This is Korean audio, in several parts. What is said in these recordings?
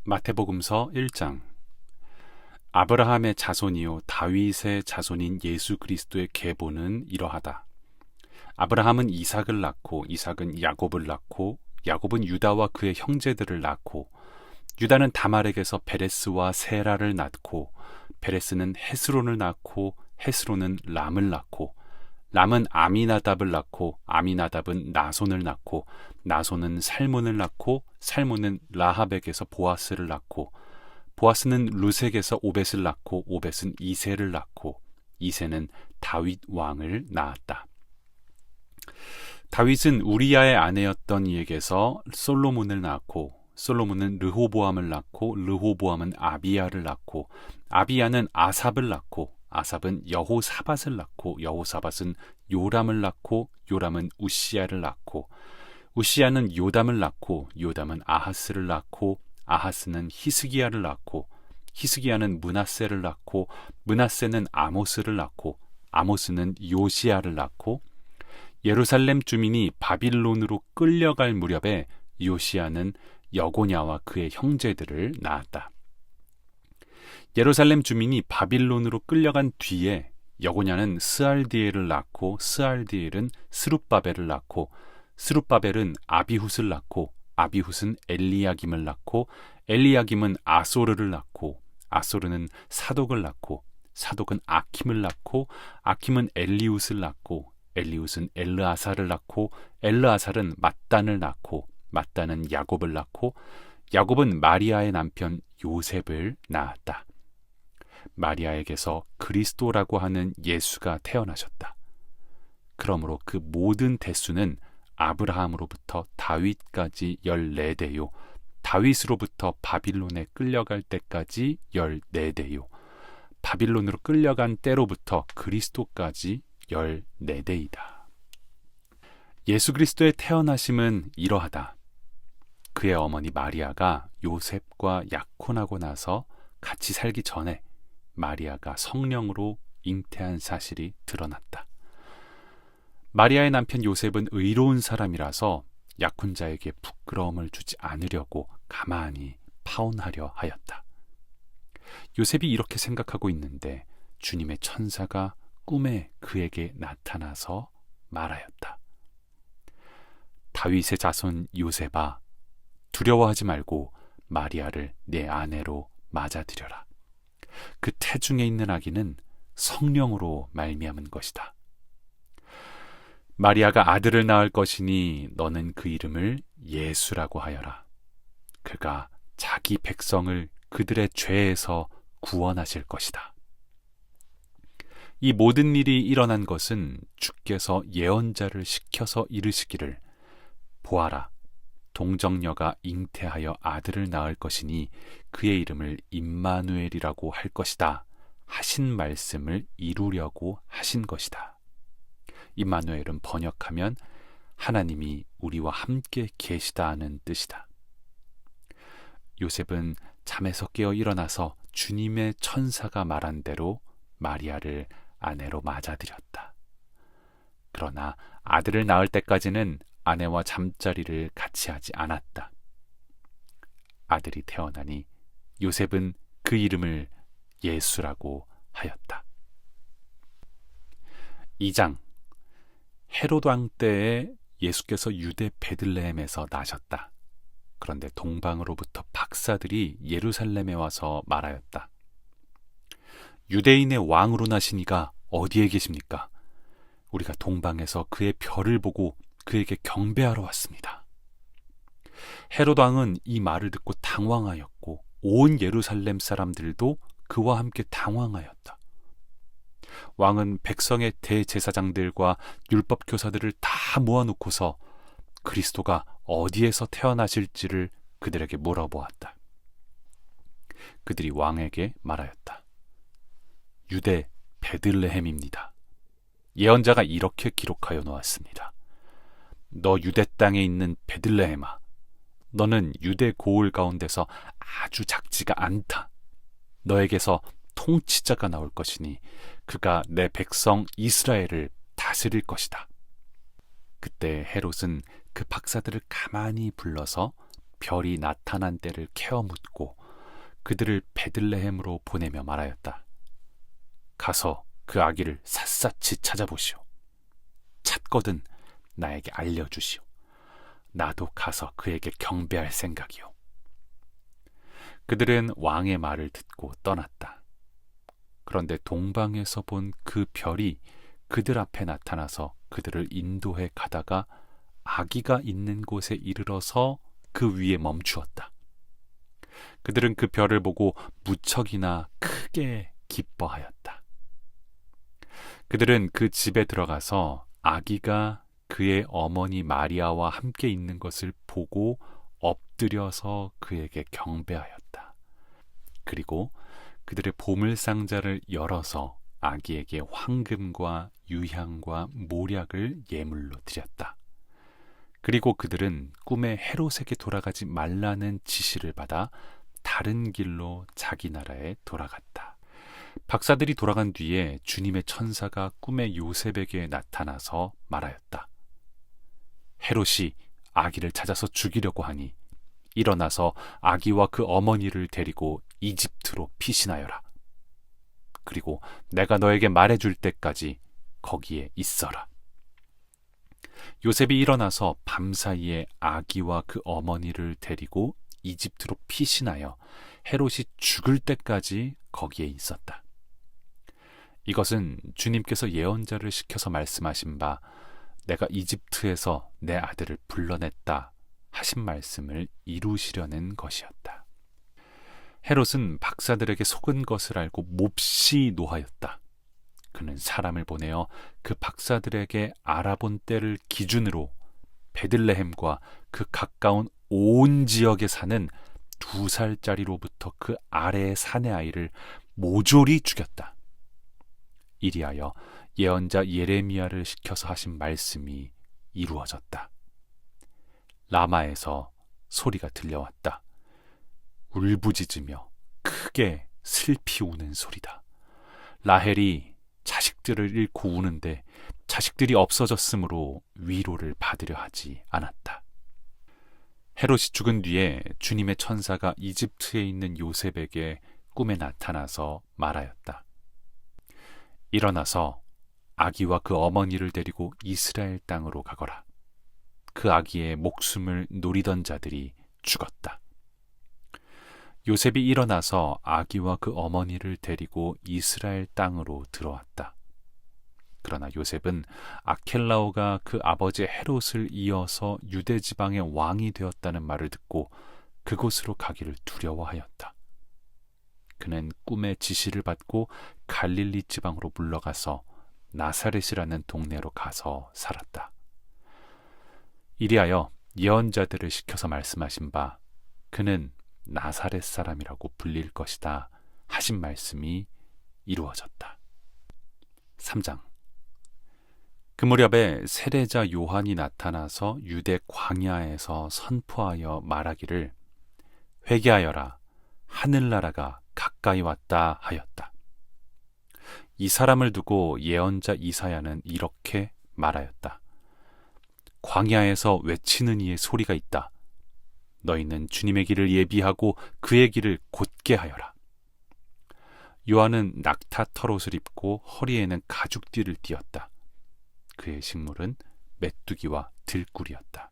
마태복음서 1장. 아브라함의 자손이요 다윗의 자손인 예수 그리스도의 계보는 이러하다. 아브라함은 이삭을 낳고 이삭은 야곱을 낳고 야곱은 유다와 그의 형제들을 낳고 유다는 다말에게서 베레스와 세라를 낳고 베레스는 헤스론을 낳고 헤스론은 람을 낳고 람은 아미나답을 낳고 아미나답은 나손을 낳고 나손은 살몬을 낳고 살몬은 라합에게서 보아스를 낳고 보아스는 루색에서 오벳을 낳고 오벳은 이새를 낳고 이새는 다윗 왕을 낳았다. 다윗은 우리야의 아내였던 이에게서 솔로몬을 낳고 솔로몬은 르호보암을 낳고 르호보암은 아비야를 낳고 아비야는 아삽을 낳고 아삽은 여호사밧을 낳고 여호사밧은 요람을 낳고 요람은 우시야를 낳고 우시야는 요담을 낳고 요담은 아하스를 낳고 아하스는 히스기야를 낳고 히스기야는 므낫세를 낳고 므낫세는 아모스를 낳고 아모스는 요시야를 낳고 예루살렘 주민이 바빌론으로 끌려갈 무렵에 요시야는 여고냐와 그의 형제들을 낳았다. 예루살렘 주민이 바빌론으로 끌려간 뒤에 여고냐는 스알디엘을 낳고 스알디엘은 스룹바벨을 낳고 스룹바벨은 아비훗을 낳고 아비훗은 엘리야김을 낳고 엘리야김은 아소르를 낳고 아소르는 사독을 낳고 사독은 아킴을 낳고 아킴은 엘리훗을 낳고 엘리훗은 엘르아살을 낳고 엘르아살은 mat단을 낳고 mat단은 야곱을 낳고 야곱은 마리아의 남편 요셉을 낳았다. 마리아에게서 그리스도라고 하는 예수가 태어나셨다. 그러므로 그 모든 대수는 아브라함으로부터 다윗까지 14대요 다윗으로부터 바빌론에 끌려갈 때까지 14대요 바빌론으로 끌려간 때로부터 그리스도까지 14대이다. 예수 그리스도의 태어나심은 이러하다. 그의 어머니 마리아가 요셉과 약혼하고 나서 같이 살기 전에 마리아가 성령으로 잉태한 사실이 드러났다. 마리아의 남편 요셉은 의로운 사람이라서 약혼자에게 부끄러움을 주지 않으려고 가만히 파혼하려 하였다. 요셉이 이렇게 생각하고 있는데 주님의 천사가 꿈에 그에게 나타나서 말하였다. 다윗의 자손 요셉아, 두려워하지 말고 마리아를 내 아내로 맞아들여라. 그 태중에 있는 아기는 성령으로 말미암은 것이다. 마리아가 아들을 낳을 것이니 너는 그 이름을 예수라고 하여라. 그가 자기 백성을 그들의 죄에서 구원하실 것이다. 이 모든 일이 일어난 것은 주께서 예언자를 시켜서 이르시기를 보아라, 동정녀가 잉태하여 아들을 낳을 것이니 그의 이름을 임마누엘이라고 할 것이다 하신 말씀을 이루려고 하신 것이다. 임마누엘은 번역하면 하나님이 우리와 함께 계시다는 뜻이다. 요셉은 잠에서 깨어 일어나서 주님의 천사가 말한 대로 마리아를 아내로 맞아들였다. 그러나 아들을 낳을 때까지는 아내와 잠자리를 같이 하지 않았다. 아들이 태어나니 요셉은 그 이름을 예수라고 하였다. 2장. 헤롯 왕 때에 예수께서 유대 베들레헴에서 나셨다. 그런데 동방으로부터 박사들이 예루살렘에 와서 말하였다. 유대인의 왕으로 나신 이가 어디에 계십니까? 우리가 동방에서 그의 별을 보고 그에게 경배하러 왔습니다. 헤롯 왕은 이 말을 듣고 당황하였고 온 예루살렘 사람들도 그와 함께 당황하였다. 왕은 백성의 대제사장들과 율법 교사들을 다 모아놓고서 그리스도가 어디에서 태어나실지를 그들에게 물어보았다. 그들이 왕에게 말하였다. 유대 베들레헴입니다. 예언자가 이렇게 기록하여 놓았습니다. 너 유대 땅에 있는 베들레헴아, 너는 유대 고을 가운데서 아주 작지가 않다. 너에게서 통치자가 나올 것이니 그가 내 백성 이스라엘을 다스릴 것이다. 그때 헤롯은 그 박사들을 가만히 불러서 별이 나타난 때를 캐어 묻고 그들을 베들레헴으로 보내며 말하였다. 가서 그 아기를 샅샅이 찾아보시오. 찾거든 나에게 알려주시오. 나도 가서 그에게 경배할 생각이오. 그들은 왕의 말을 듣고 떠났다. 그런데 동방에서 본 그 별이 그들 앞에 나타나서 그들을 인도해 가다가 아기가 있는 곳에 이르러서 그 위에 멈추었다. 그들은 그 별을 보고 무척이나 크게 기뻐하였다. 그들은 그 집에 들어가서 아기가 그의 어머니 마리아와 함께 있는 것을 보고 엎드려서 그에게 경배하였다. 그리고 그들의 보물상자를 열어서 아기에게 황금과 유향과 모략을 예물로 드렸다. 그리고 그들은 꿈에 헤롯에게 돌아가지 말라는 지시를 받아 다른 길로 자기 나라에 돌아갔다. 박사들이 돌아간 뒤에 주님의 천사가 꿈에 요셉에게 나타나서 말하였다. 헤롯이 아기를 찾아서 죽이려고 하니 일어나서 아기와 그 어머니를 데리고 이집트로 피신하여라. 그리고 내가 너에게 말해줄 때까지 거기에 있어라. 요셉이 일어나서 밤사이에 아기와 그 어머니를 데리고 이집트로 피신하여 헤롯이 죽을 때까지 거기에 있었다. 이것은 주님께서 예언자를 시켜서 말씀하신 바 내가 이집트에서 내 아들을 불러냈다 하신 말씀을 이루시려는 것이었다. 헤롯은 박사들에게 속은 것을 알고 몹시 노하였다. 그는 사람을 보내어 그 박사들에게 알아본 때를 기준으로 베들레헴과 그 가까운 온 지역에 사는 2살짜리로부터 그 아래의 사내 아이를 모조리 죽였다. 이리하여 예언자 예레미야를 시켜서 하신 말씀이 이루어졌다. 라마에서 소리가 들려왔다. 울부짖으며 크게 슬피 우는 소리다. 라헬이 자식들을 잃고 우는데 자식들이 없어졌으므로 위로를 받으려 하지 않았다. 헤롯이 죽은 뒤에 주님의 천사가 이집트에 있는 요셉에게 꿈에 나타나서 말하였다. 일어나서 아기와 그 어머니를 데리고 이스라엘 땅으로 가거라. 그 아기의 목숨을 노리던 자들이 죽었다. 요셉이 일어나서 아기와 그 어머니를 데리고 이스라엘 땅으로 들어왔다. 그러나 요셉은 아켈라오가 그 아버지 헤롯을 이어서 유대 지방의 왕이 되었다는 말을 듣고 그곳으로 가기를 두려워하였다. 그는 꿈의 지시를 받고 갈릴리 지방으로 물러가서 나사렛이라는 동네로 가서 살았다. 이리하여 예언자들을 시켜서 말씀하신 바 그는 나사렛 사람이라고 불릴 것이다 하신 말씀이 이루어졌다. 3장. 그 무렵에 세례자 요한이 나타나서 유대 광야에서 선포하여 말하기를 회개하여라 하늘나라가 가까이 왔다 하였다. 이 사람을 두고 예언자 이사야는 이렇게 말하였다. 광야에서 외치는 이의 소리가 있다. 너희는 주님의 길을 예비하고 그의 길을 곧게 하여라. 요한은 낙타 털옷을 입고 허리에는 가죽띠를 띠었다. 그의 식물은 메뚜기와 들꿀이었다.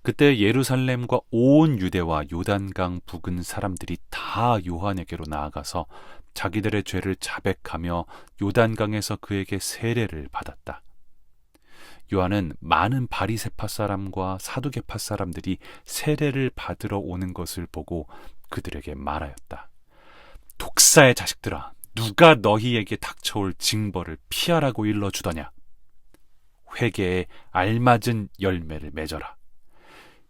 그때 예루살렘과 온 유대와 요단강 부근 사람들이 다 요한에게로 나아가서 자기들의 죄를 자백하며 요단강에서 그에게 세례를 받았다. 요한은 많은 바리새파 사람과 사두개파 사람들이 세례를 받으러 오는 것을 보고 그들에게 말하였다. 독사의 자식들아, 누가 너희에게 닥쳐올 징벌을 피하라고 일러주더냐? 회개에 알맞은 열매를 맺어라.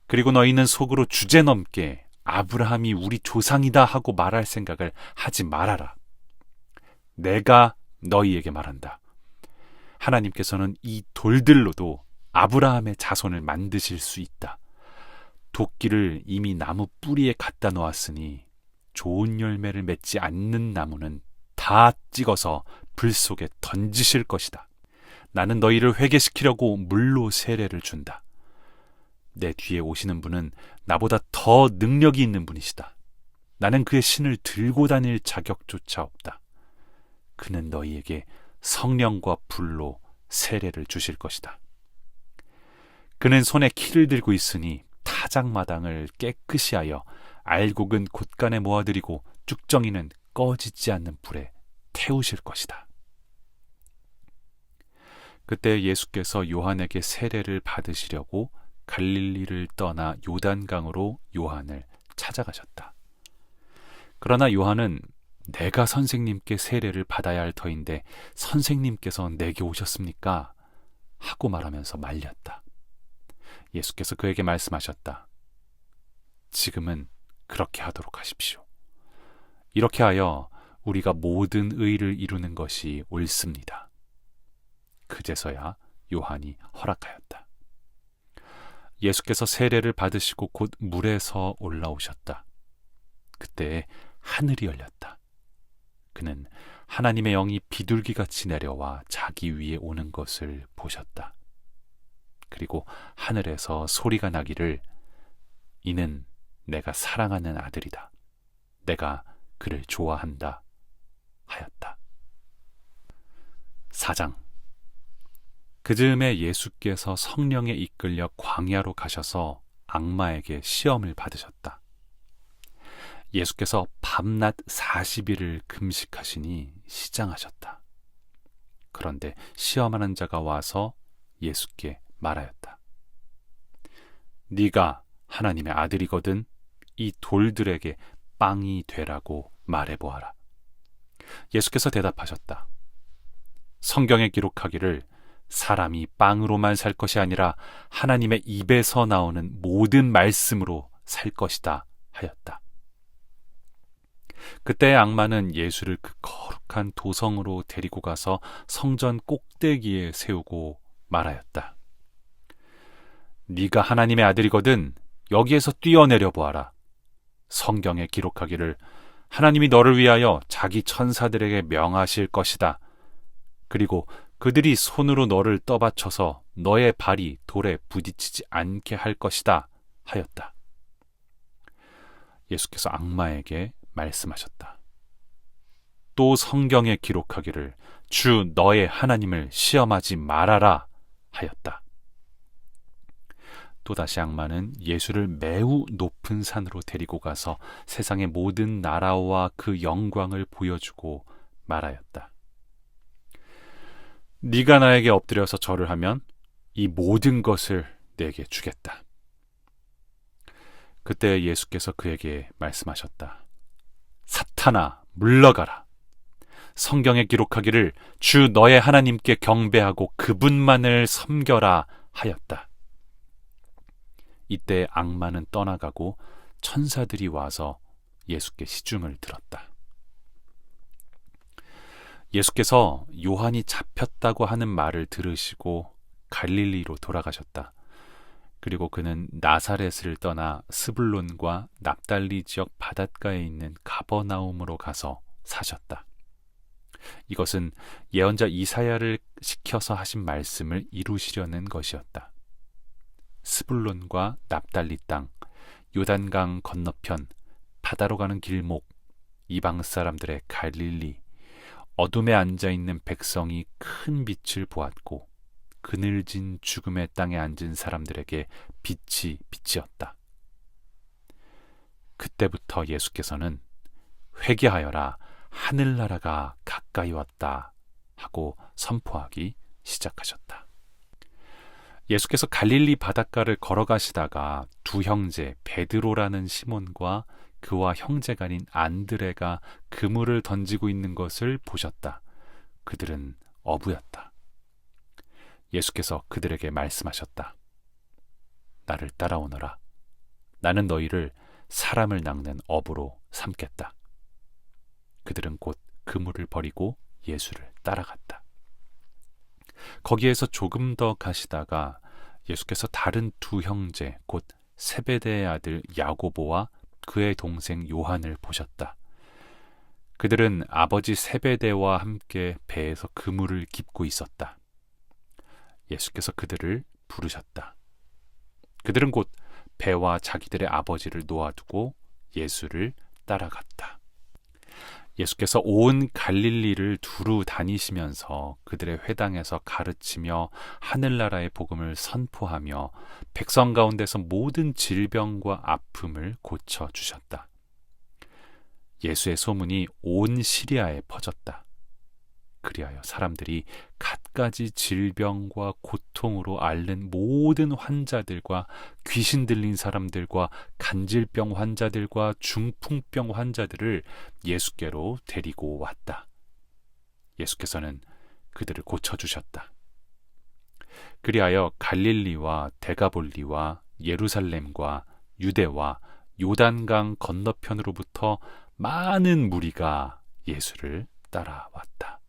그리고 너희는 속으로 주제넘게 아브라함이 우리 조상이다 하고 말할 생각을 하지 말아라. 내가 너희에게 말한다. 하나님께서는 이 돌들로도 아브라함의 자손을 만드실 수 있다. 도끼를 이미 나무 뿌리에 갖다 놓았으니 좋은 열매를 맺지 않는 나무는 다 찍어서 불 속에 던지실 것이다. 나는 너희를 회개시키려고 물로 세례를 준다. 내 뒤에 오시는 분은 나보다 더 능력이 있는 분이시다. 나는 그의 신을 들고 다닐 자격조차 없다. 그는 너희에게 성령과 불로 세례를 주실 것이다. 그는 손에 키를 들고 있으니 타작마당을 깨끗이 하여 알곡은 곳간에 모아들이고 쭉정이는 꺼지지 않는 불에 태우실 것이다. 그때 예수께서 요한에게 세례를 받으시려고 갈릴리를 떠나 요단강으로 요한을 찾아가셨다. 그러나 요한은 내가 선생님께 세례를 받아야 할 터인데 선생님께서 내게 오셨습니까? 하고 말하면서 말렸다. 예수께서 그에게 말씀하셨다. 지금은 그렇게 하도록 하십시오. 이렇게 하여 우리가 모든 의를 이루는 것이 옳습니다. 그제서야 요한이 허락하였다. 예수께서 세례를 받으시고 곧 물에서 올라오셨다. 그때 하늘이 열렸다. 그는 하나님의 영이 비둘기같이 내려와 자기 위에 오는 것을 보셨다. 그리고 하늘에서 소리가 나기를 이는 내가 사랑하는 아들이다. 내가 그를 좋아한다 하였다. 4장. 그 즈음에 예수께서 성령에 이끌려 광야로 가셔서 악마에게 시험을 받으셨다. 예수께서 밤낮 40일을 금식하시니 시장하셨다. 그런데 시험하는 자가 와서 예수께 말하였다. 네가 하나님의 아들이거든 이 돌들에게 빵이 되라고 말해보아라. 예수께서 대답하셨다. 성경에 기록하기를 사람이 빵으로만 살 것이 아니라 하나님의 입에서 나오는 모든 말씀으로 살 것이다 하였다. 그때 악마는 예수를 그 거룩한 도성으로 데리고 가서 성전 꼭대기에 세우고 말하였다. 네가 하나님의 아들이거든 여기에서 뛰어내려 보아라. 성경에 기록하기를 하나님이 너를 위하여 자기 천사들에게 명하실 것이다. 그리고 그들이 손으로 너를 떠받쳐서 너의 발이 돌에 부딪히지 않게 할 것이다 하였다. 예수께서 악마에게 말씀하셨다. 또 성경에 기록하기를 주 너의 하나님을 시험하지 말아라 하였다. 또다시 악마는 예수를 매우 높은 산으로 데리고 가서 세상의 모든 나라와 그 영광을 보여주고 말하였다. 네가 나에게 엎드려서 절을 하면 이 모든 것을 내게 주겠다. 그때 예수께서 그에게 말씀하셨다. 사탄아, 물러가라. 성경에 기록하기를 주 너의 하나님께 경배하고 그분만을 섬겨라 하였다. 이때 악마는 떠나가고 천사들이 와서 예수께 시중을 들었다. 예수께서 요한이 잡혔다고 하는 말을 들으시고 갈릴리로 돌아가셨다. 그리고 그는 나사렛을 떠나 스불론과 납달리 지역 바닷가에 있는 가버나움으로 가서 사셨다. 이것은 예언자 이사야를 시켜서 하신 말씀을 이루시려는 것이었다. 스불론과 납달리 땅, 요단강 건너편, 바다로 가는 길목, 이방 사람들의 갈릴리, 어둠에 앉아있는 백성이 큰 빛을 보았고 그늘진 죽음의 땅에 앉은 사람들에게 빛이 빛이었다. 그때부터 예수께서는 회개하여라 하늘나라가 가까이 왔다 하고 선포하기 시작하셨다. 예수께서 갈릴리 바닷가를 걸어가시다가 두 형제 베드로라는 시몬과 그와 형제간인 안드레가 그물을 던지고 있는 것을 보셨다. 그들은 어부였다. 예수께서 그들에게 말씀하셨다. 나를 따라오너라. 나는 너희를 사람을 낚는 어부로 삼겠다. 그들은 곧 그물을 버리고 예수를 따라갔다. 거기에서 조금 더 가시다가 예수께서 다른 두 형제 곧 세베대의 아들 야고보와 그의 동생 요한을 보셨다. 그들은 아버지 세베대와 함께 배에서 그물을 깁고 있었다. 예수께서 그들을 부르셨다. 그들은 곧 배와 자기들의 아버지를 놓아두고 예수를 따라갔다. 예수께서 온 갈릴리를 두루 다니시면서 그들의 회당에서 가르치며 하늘나라의 복음을 선포하며 백성 가운데서 모든 질병과 아픔을 고쳐주셨다. 예수의 소문이 온 시리아에 퍼졌다. 그리하여 사람들이 갖가지 질병과 고통으로 앓는 모든 환자들과 귀신 들린 사람들과 간질병 환자들과 중풍병 환자들을 예수께로 데리고 왔다. 예수께서는 그들을 고쳐주셨다. 그리하여 갈릴리와 데가볼리와 예루살렘과 유대와 요단강 건너편으로부터 많은 무리가 예수를 따라왔다.